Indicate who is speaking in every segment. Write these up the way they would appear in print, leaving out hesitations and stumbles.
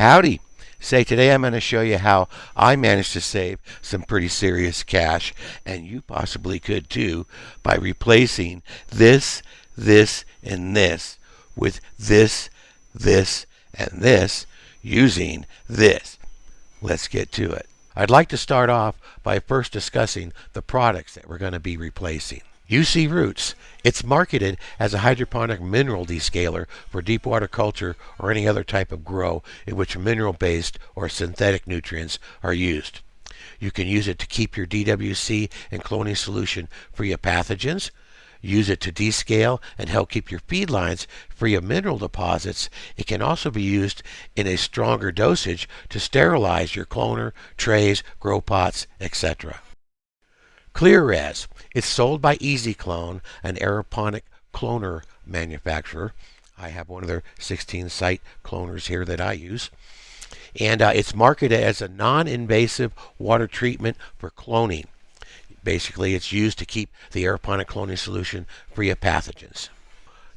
Speaker 1: Howdy. Say, today I'm going to show you how I managed to save some pretty serious cash, and you possibly could too, by replacing this, and this with this, and this using this. Let's get to it. I'd like to start off by first discussing the products that we're going to be replacing. UC Roots. It's marketed as a hydroponic mineral descaler for deep water culture or any other type of grow in which mineral-based or synthetic nutrients are used. You can use it to keep your DWC and cloning solution free of pathogens, use it to descale and help keep your feed lines free of mineral deposits. It can also be used in a stronger dosage to sterilize your cloner, trays, grow pots, etc. ClearRes. It's sold by EasyClone, an aeroponic cloner manufacturer. I have one of their 16-site cloners here that I use. And it's marketed as a non-invasive water treatment for cloning. Basically, it's used to keep the aeroponic cloning solution free of pathogens.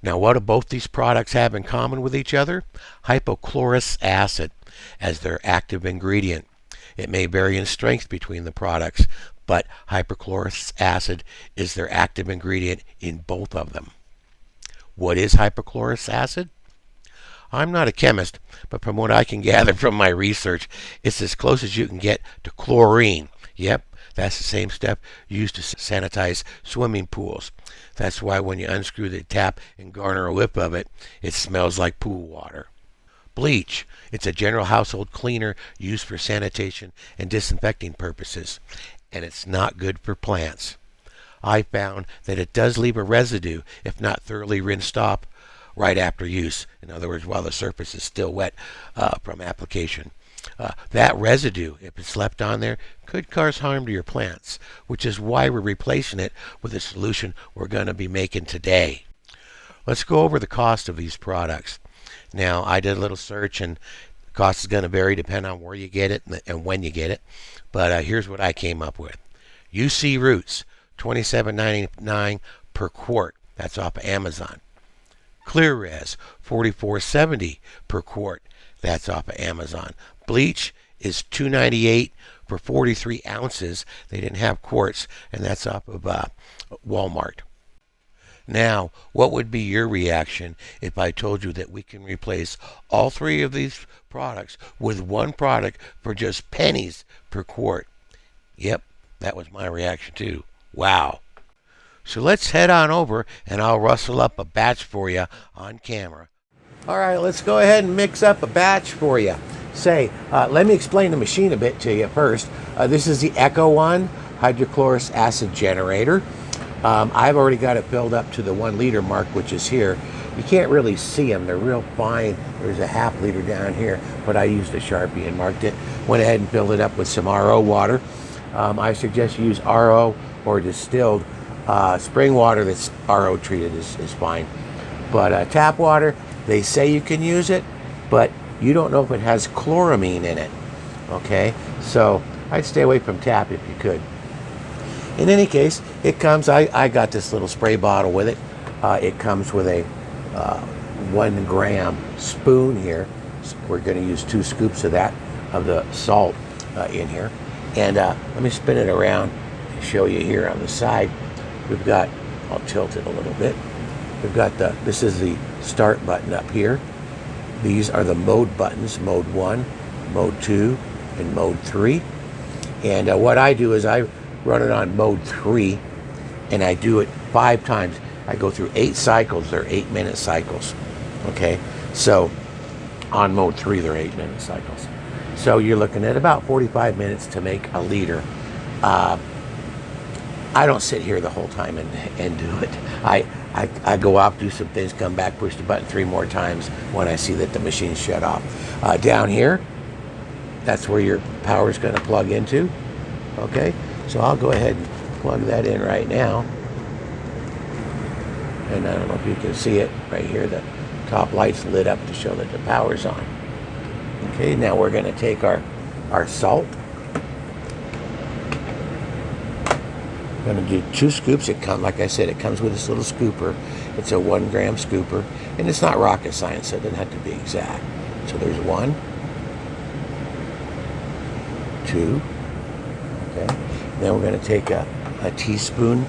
Speaker 1: Now, what do both these products have in common with each other? Hypochlorous acid as their active ingredient. It may vary in strength between the products, but hypochlorous acid is their active ingredient in both of them. What is hypochlorous acid? I'm not a chemist, but from what I can gather from my research, it's as close as you can get to chlorine. Yep, that's the same stuff used to sanitize swimming pools. That's why when you unscrew the tap and garner a whiff of it, it smells like pool water. Bleach. It's a general household cleaner used for sanitation and disinfecting purposes, and it's not good for plants. I found that it does leave a residue if not thoroughly rinsed off right after use. In other words, while the surface is still wet from application. That residue, if it's left on there, could cause harm to your plants, which is why we're replacing it with a solution we're going to be making today. Let's go over the cost of these products. Now, I did a little search, and the cost is going to vary depending on where you get it and when you get it. But here's what I came up with. UC Roots, $27.99 per quart. That's off of Amazon. ClearRes, $44.70 per quart. That's off of Amazon. Bleach is $2.98 for 43 ounces. They didn't have quarts, and that's off of Walmart. Now, what would be your reaction if I told you that we can replace all three of these products with one product for just pennies per quart? Yep, that was my reaction too. Wow. So let's head on over and I'll rustle up a batch for you on camera. All right, let's go ahead and mix up a batch for you. Let me explain the machine a bit to you first. This is the Echo One hydrochlorous acid generator. I've already got it filled up to the 1 liter mark, which is here. You can't really see them. They're real fine. There's a ½ liter down here, but I used a Sharpie and marked it. Went ahead and filled it up with some RO water. I suggest you use RO or distilled spring water that's RO treated is fine. But tap water, they say you can use it, but you don't know if it has chloramine in it. Okay, so I'd stay away from tap if you could. In any case, it comes, I got this little spray bottle with it. It comes with a 1 gram spoon here. So we're going to use 2 scoops of that, of the salt in here. And let me spin it around and show you here on the side. We've got, I'll tilt it a little bit. We've got this is the start button up here. These are the mode buttons, mode 1, mode 2, and mode 3. And what I do is I run it on mode 3, and I do it 5 times. I go through 8 cycles. They're 8-minute cycles. Okay, so on mode 3, they're 8-minute cycles. So you're looking at about 45 minutes to make a liter. I don't sit here the whole time and do it. I go out, do some things, come back, push the button 3 more times when I see that the machine's shut off. Down here, that's where your power is going to plug into. Okay, so I'll go ahead and plug that in right now. And I don't know if you can see it right here. The top light's lit up to show that the power's on. Okay, now we're going to take our salt. I'm going to do 2 scoops. Like I said, it comes with this little scooper. It's a 1 gram scooper, and it's not rocket science, so it doesn't have to be exact. So there's 1, 2. Okay. Then we're going to take a teaspoon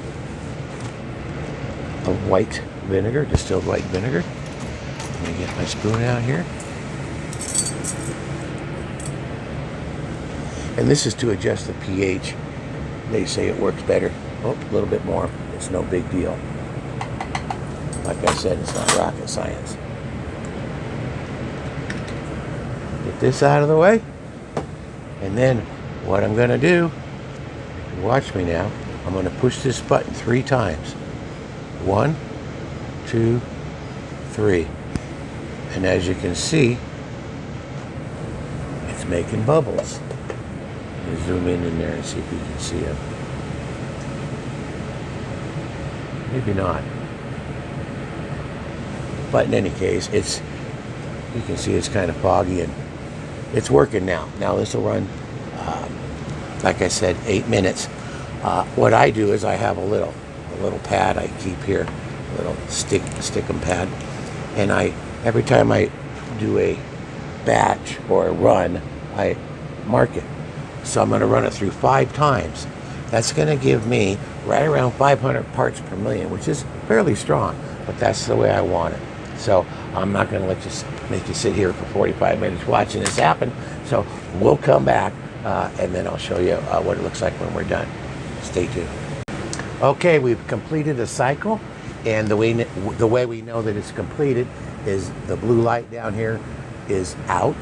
Speaker 1: of white vinegar, distilled white vinegar. I'm going to get my spoon out here. And this is to adjust the pH. They say it works better. Oh, a little bit more. It's no big deal. Like I said, it's not rocket science. Get this out of the way. And then what I'm going to do, watch me now, I'm going to push this button 3 times. 1, 2, 3. And as you can see, it's making bubbles. Let me zoom in there and see if you can see them. Maybe not. But in any case, you can see it's kind of foggy and it's working now. Now this will run, like I said, 8 minutes. What I do is I have a little pad I keep here, a little stickum pad, and every time I do a batch or a run, I mark it. So I'm going to run it through 5 times. That's going to give me right around 500 parts per million, which is fairly strong, but that's the way I want it. So I'm not going to make you sit here for 45 minutes watching this happen. So we'll come back and then I'll show you what it looks like when we're done. Stay tuned. Okay, we've completed a cycle, and the way we know that it's completed is the blue light down here is out.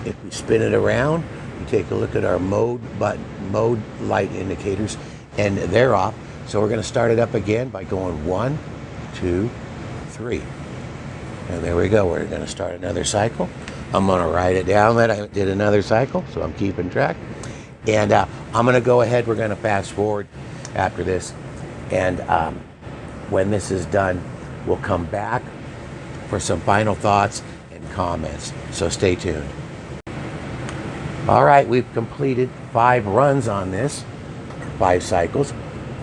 Speaker 1: If we spin it around, you take a look at our mode light indicators, and they're off. So we're going to start it up again by going 1, 2, 3. And there we go. We're going to start another cycle. I'm going to write it down that I did another cycle, so I'm keeping track. And I'm going to go ahead. We're going to fast forward after this. And when this is done, we'll come back for some final thoughts and comments. So stay tuned. All right, we've completed 5 runs on this, 5 cycles.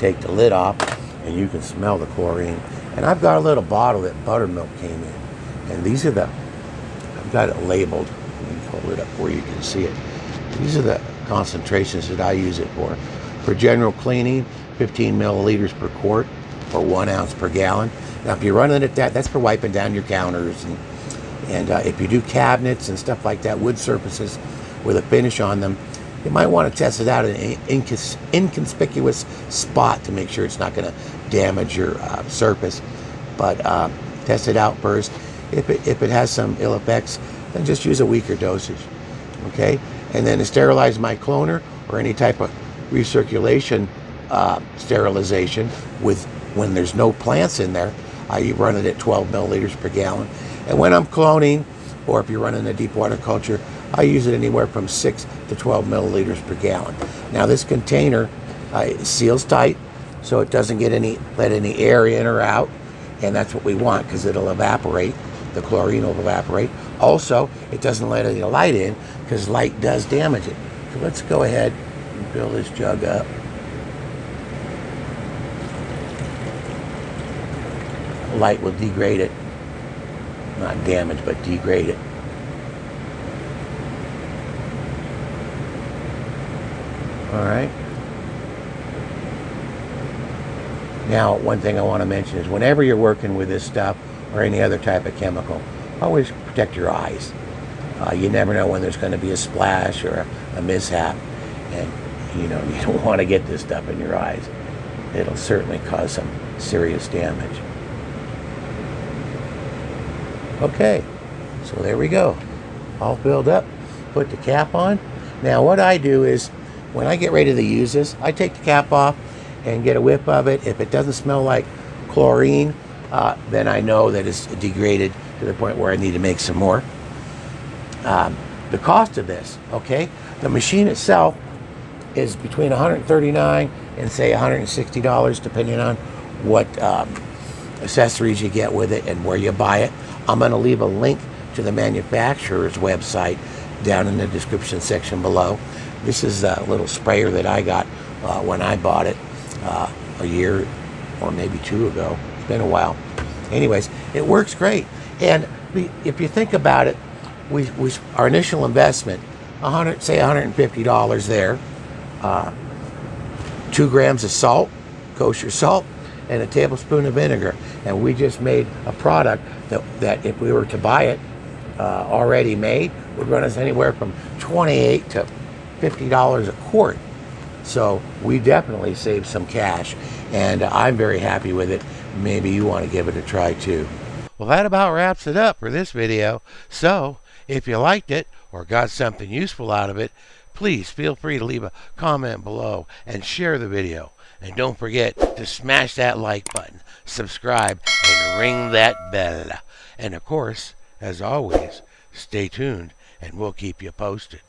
Speaker 1: Take the lid off, and you can smell the chlorine. And I've got a little bottle that buttermilk came in. And these are I've got it labeled. Let me hold it up where you can see it. These are the concentrations that I use it for. For general cleaning, 15 milliliters per quart, or 1 ounce per gallon. Now, if you're running it that's for wiping down your counters. And if you do cabinets and stuff like that, wood surfaces with a finish on them, you might want to test it out in an inconspicuous spot to make sure it's not going to damage your surface. But test it out first. If it has some ill effects, then just use a weaker dosage. Okay? And then to sterilize my cloner or any type of recirculation sterilization when there's no plants in there, I run it at 12 milliliters per gallon. And when I'm cloning, or if you're running a deep water culture, I use it anywhere from 6 to 12 milliliters per gallon. Now this container seals tight, so it doesn't let any air in or out, and that's what we want because it'll evaporate. The chlorine will evaporate. Also, it doesn't let any light in because light does damage it. So let's go ahead and fill this jug up. Light will degrade it. Not damage, but degrade it. All right. Now, one thing I want to mention is whenever you're working with this stuff or any other type of chemical, always protect your eyes. You never know when there's going to be a splash or a mishap, and you don't want to get this stuff in your eyes. It'll certainly cause some serious damage. Okay, so there we go. All filled up. Put the cap on. Now what I do is when I get ready to use this, I take the cap off and get a whiff of it. If it doesn't smell like chlorine, then I know that it's degraded to the point where I need to make some more. The cost of this, okay, the machine itself is between $139 and say $160, depending on what accessories you get with it and where you buy it. I'm going to leave a link to the manufacturer's website down in the description section below. This is a little sprayer that I got when I bought it a year or maybe 2 ago. It's been a while. Anyways, it works great. And if you think about it, our initial investment say $150 there. 2 grams of salt, kosher salt, and a tablespoon of vinegar. And we just made a product that if we were to buy it already made, would run us anywhere from $28 to $50 a quart. So we definitely saved some cash, and I'm very happy with it. Maybe you want to give it a try too. Well, that about wraps it up for this video. So if you liked it or got something useful out of it, please feel free to leave a comment below and share the video. And don't forget to smash that like button, subscribe, and ring that bell. And of course, as always, stay tuned and we'll keep you posted.